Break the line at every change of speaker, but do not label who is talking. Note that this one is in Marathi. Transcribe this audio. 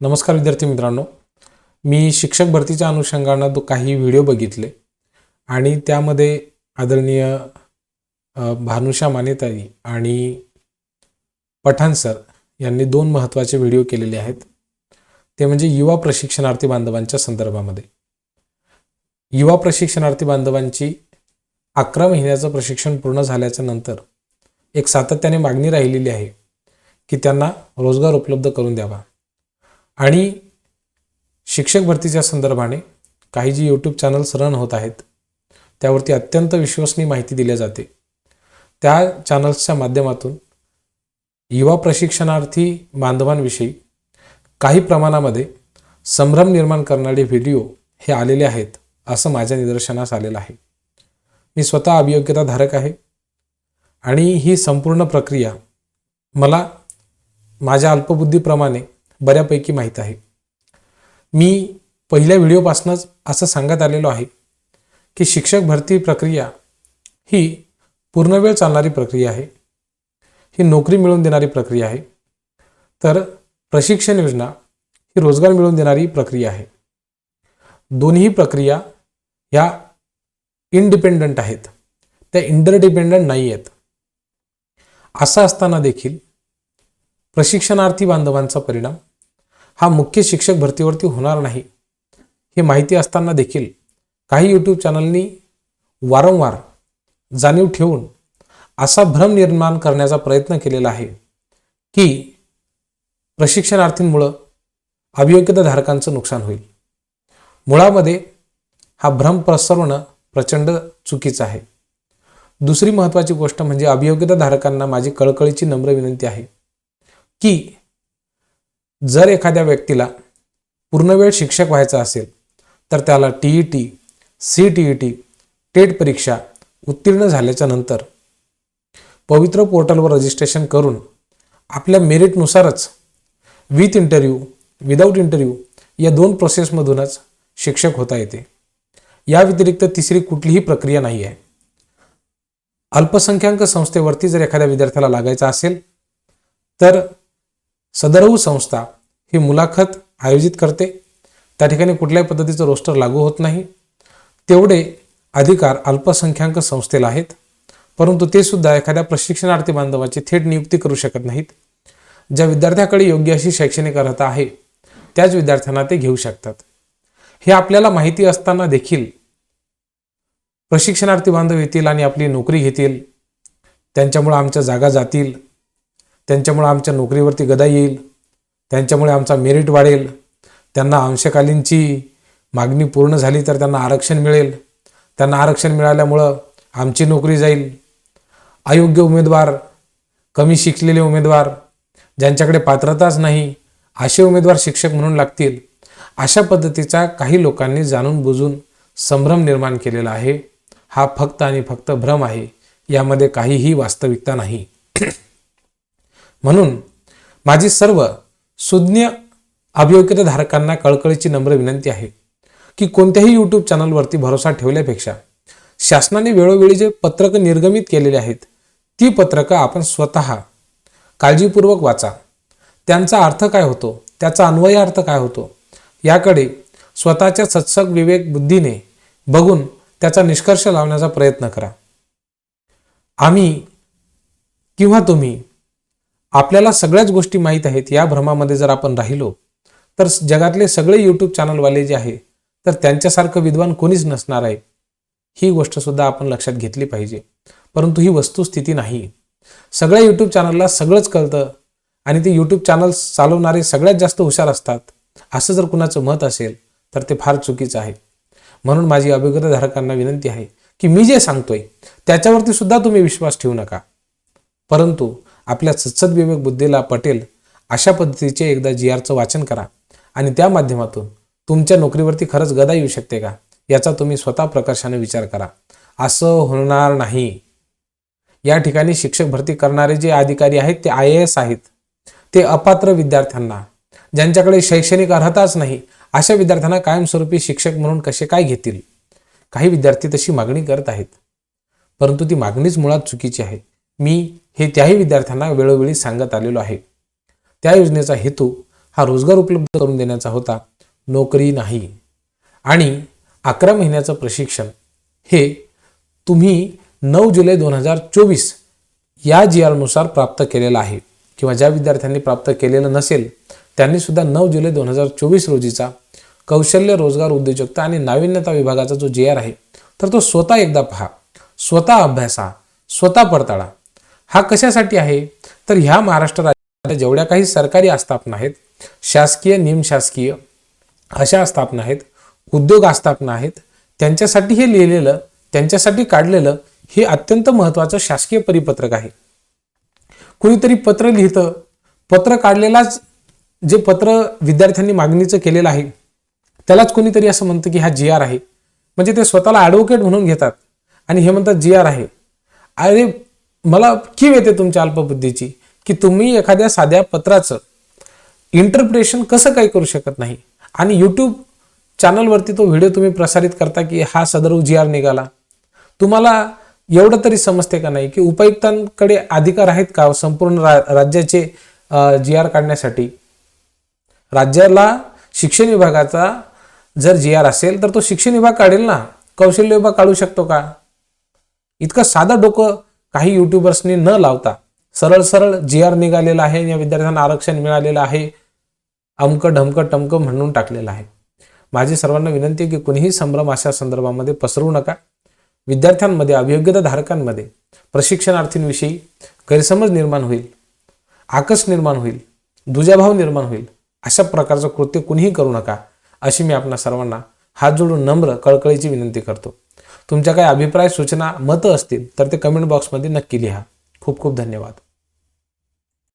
नमस्कार विद्यार्थी मित्रांनो, मी शिक्षक भरतीच्या अनुषंगाने काही व्हिडिओ बघितले आणि त्यामध्ये आदरणीय भानुषा मानेताई आणि पठाण सर यांनी दोन महत्त्वाचे व्हिडिओ केलेले आहेत. ते म्हणजे युवा प्रशिक्षणार्थी बांधवांच्या संदर्भामध्ये. युवा प्रशिक्षणार्थी बांधवांची 11 महिन्याचं प्रशिक्षण पूर्ण झाल्याच्या नंतर एक सातत्याने मागणी राहिलेली आहे की त्यांना रोजगार उपलब्ध करून द्यावा. आणि शिक्षक भरतीच्या संदर्भाने काही जी यूट्यूब चॅनल्स रन होत आहेत त्यावरती अत्यंत विश्वसनीय माहिती दिली जाते. त्या चॅनल्सच्या माध्यमातून युवा प्रशिक्षणार्थी बांधवांविषयी काही प्रमाणामध्ये संभ्रम निर्माण करणारे व्हिडिओ हे आलेले आहेत असं माझ्या निदर्शनास आलेलं आहे. मी स्वतः अभियोग्यताधारक आहे आणि ही संपूर्ण प्रक्रिया मला माझ्या अल्पबुद्धीप्रमाणे बऱ्यापैकी माहीत आहे. मी पहिल्या व्हिडिओपासूनच असं सांगत आलेलो आहे की शिक्षक भरती प्रक्रिया ही पूर्णवेळ चालणारी प्रक्रिया आहे, ही नोकरी मिळवून देणारी प्रक्रिया आहे. तर प्रशिक्षण योजना ही रोजगार मिळवून देणारी प्रक्रिया आहे. दोन्ही प्रक्रिया ह्या इंडिपेंडंट आहेत, त्या इंटरडिपेंडंट नाही आहेत. असं असताना देखील प्रशिक्षणार्थी बांधवांचा परिणाम हा मुख्य शिक्षक भरतीवरती होणार नाही हे माहिती असताना देखील काही यूट्यूब चॅनलनी वारंवार जाणीव ठेवून असा भ्रम निर्माण करण्याचा प्रयत्न केलेला आहे की प्रशिक्षणार्थींमुळं अभियोग्यताधारकांचं नुकसान होईल. मुळामध्ये हा भ्रम पसरवणं प्रचंड चुकीचं आहे. दुसरी महत्त्वाची गोष्ट म्हणजे अभियोग्यताधारकांना माझी कळकळीची नम्र विनंती आहे की जर एखाद्या व्यक्तीला पूर्णवेळ शिक्षक व्हायचं असेल तर त्याला TET, CTET, टेट परीक्षा उत्तीर्ण झाल्याच्या नंतर पवित्र पोर्टलवर रजिस्ट्रेशन करून आपल्या मेरिटनुसारच विथ इंटरव्ह्यू, विदाऊट इंटरव्ह्यू या दोन प्रोसेसमधूनच शिक्षक होता येते. या व्यतिरिक्त तिसरी कुठलीही प्रक्रिया नाही आहे. अल्पसंख्याक संस्थेवरती जर एखाद्या विद्यार्थ्याला लागायचं असेल तर सदरहू संस्था ही मुलाखत आयोजित करते. त्या ठिकाणी कुठल्याही पद्धतीचं रोस्टर लागू होत नाही. तेवढे अधिकार अल्पसंख्याक संस्थेला आहेत, परंतु ते सुद्धा एखाद्या प्रशिक्षणार्थी बांधवाची थेट नियुक्ती करू शकत नाहीत. ज्या विद्यार्थ्याकडे योग्य अशी शैक्षणिक अर्हता आहे त्याच विद्यार्थ्यांना ते घेऊ शकतात. हे आपल्याला माहिती असताना देखील प्रशिक्षणार्थी बांधव येतील आणि आपली नोकरी घेतील, त्यांच्यामुळे आमच्या जागा जातील, त्यांच्यामुळे आमच्या नोकरीवरती गदा येईल, त्यांच्यामुळे आमचा मेरिट वाढेल, त्यांना अंशकालीनची मागणी पूर्ण झाली तर त्यांना आरक्षण मिळेल, त्यांना आरक्षण मिळाल्यामुळं आमची नोकरी जाईल, अयोग्य उमेदवार, कमी शिकलेले उमेदवार, ज्यांच्याकडे पात्रताच नाही असे उमेदवार शिक्षक म्हणून लागतील, अशा पद्धतीचा काही लोकांनी जाणून बुजून संभ्रम निर्माण केलेला आहे. हा फक्त आणि फक्त भ्रम आहे, यामध्ये काहीही वास्तविकता नाही. म्हणून माझी सर्व सुज्ञ अभियोग्यताधारकांना कळकळीची नम्र विनंती आहे की कोणत्याही यूट्यूब चॅनलवरती भरोसा ठेवल्यापेक्षा शासनाने वेळोवेळी जे पत्रकं निर्गमित केलेले आहेत ती पत्रकं आपण स्वतः काळजीपूर्वक वाचा. त्यांचा अर्थ काय होतो, त्याचा अन्वय अर्थ काय होतो याकडे स्वतःच्या सत्सग विवेक बुद्धीने बघून त्याचा निष्कर्ष लावण्याचा प्रयत्न करा. आम्ही किंवा तुम्ही आपल्याला सगळ्याच गोष्टी माहीत आहेत या भ्रमामध्ये जर आपण राहिलो तर जगातले सगळे यूट्यूब चॅनलवाले जे आहे तर त्यांच्यासारखं विद्वान कोणीच नसणार आहे. ही गोष्टसुद्धा आपण लक्षात घेतली पाहिजे. परंतु ही वस्तुस्थिती नाही. सगळ्या यूट्यूब चॅनलला सगळंच कळतं आणि ते यूट्यूब चॅनल्स चालवणारे सगळ्यात जास्त हुशार असतात असं जर कुणाचं मत असेल तर ते फार चुकीचं आहे. म्हणून माझी अभियोग्यताधारकांना विनंती आहे की मी जे सांगतोय त्याच्यावरती सुद्धा तुम्ही विश्वास ठेवू नका, परंतु आपल्या सत्सद विवेक बुद्धीला पटेल अशा पद्धतीचे एकदा GRचं वाचन करा आणि त्या माध्यमातून तुमच्या नोकरीवरती खरंच गदा येऊ शकते का याचा तुम्ही स्वतः प्रकर्षाने विचार करा. असं होणार नाही. या ठिकाणी शिक्षक भरती करणारे जे अधिकारी आहेत ते IAS आहेत. ते अपात्र विद्यार्थ्यांना, ज्यांच्याकडे शैक्षणिक अर्हताच नाही अशा विद्यार्थ्यांना कायमस्वरूपी शिक्षक म्हणून कसे काय घेतील. काही विद्यार्थी तशी मागणी करत आहेत, परंतु ती मागणीच मुळात चुकीची आहे. मी हे त्याही विद्यार्थ्यांना वेळोवेळी सांगत आलेलो आहे. त्या योजनेचा हेतू हा रोजगार उपलब्ध करून देण्याचा होता, नोकरी नाही. आणि 11 महिन्याचं प्रशिक्षण हे तुम्ही 9 जुलै 2024 या GR नुसार प्राप्त केलेलं आहे. किंवा ज्या विद्यार्थ्यांनी प्राप्त केलेलं नसेल त्यांनी सुद्धा 9 जुलै 2024 रोजीचा कौशल्य, रोजगार, उद्योजकता आणि नाविन्यता विभागाचा जो GR आहे तर तो स्वतः एकदा पहा, स्वतः अभ्यासा, स्वतः पडताळा. हा कशासाठी आहे तर ह्या महाराष्ट्र राज्यात जेवढ्या काही सरकारी आस्थापना आहेत, शासकीय, निमशासकीय अशा आस्थापना आहेत, उद्योग आस्थापना आहेत, त्यांच्यासाठी हे लिहिलेलं, त्यांच्यासाठी काढलेलं हे अत्यंत महत्त्वाचं शासकीय परिपत्रक आहे. कुणीतरी पत्र लिहितं, पत्र काढलेलाच जे पत्र विद्यार्थ्यांनी मागणीचं केलेलं आहे त्यालाच कोणीतरी असं म्हणतं की हा GR आहे. म्हणजे ते स्वतःला ॲडव्होकेट म्हणून घेतात आणि हे म्हणतात GR आहे. अरे मला कीव येते तुमच्या अल्पबुद्धीची की तुम्ही एखाद्या साध्या पत्राचं इंटरप्रिटेशन कसं काही करू शकत नाही आणि यूट्यूब चॅनलवरती तो व्हिडिओ तुम्ही प्रसारित करता की हा सदर GR निघाला. तुम्हाला एवढं तरी समजते का नाही की उपायुक्तांकडे अधिकार आहेत का संपूर्ण राज्याचे GR काढण्यासाठी? राज्याला शिक्षण विभागाचा जर GR असेल तर तो शिक्षण विभाग काढेल ना, कौशल्य विभाग काढू शकतो का? इतकं साधं डोकं काही युट्यूबर्सनी न लावता सरळ सरळ GR निघालेला आहे, या विद्यार्थ्यांना आरक्षण मिळालेलं आहे, अमकं ढमकं टमकं म्हणून टाकलेलं आहे. माझी सर्वांना विनंती आहे की कुणीही संभ्रम अशा संदर्भामध्ये पसरवू नका. विद्यार्थ्यांमध्ये, अभियोग्यता धारकांमध्ये, प्रशिक्षणार्थींविषयी गैरसमज निर्माण होईल, आकस निर्माण होईल, दुजाभाव निर्माण होईल. अशा प्रकारचं कृत्य कुणीही करू नका अशी मी आपणा सर्वांना हात जोडून नम्र कळकळीची विनंती करतो. तुमच्या काही अभिप्राय, सूचना, मतं असतील तर ते कमेंट बॉक्समध्ये नक्की लिहा. खूप खूप धन्यवाद.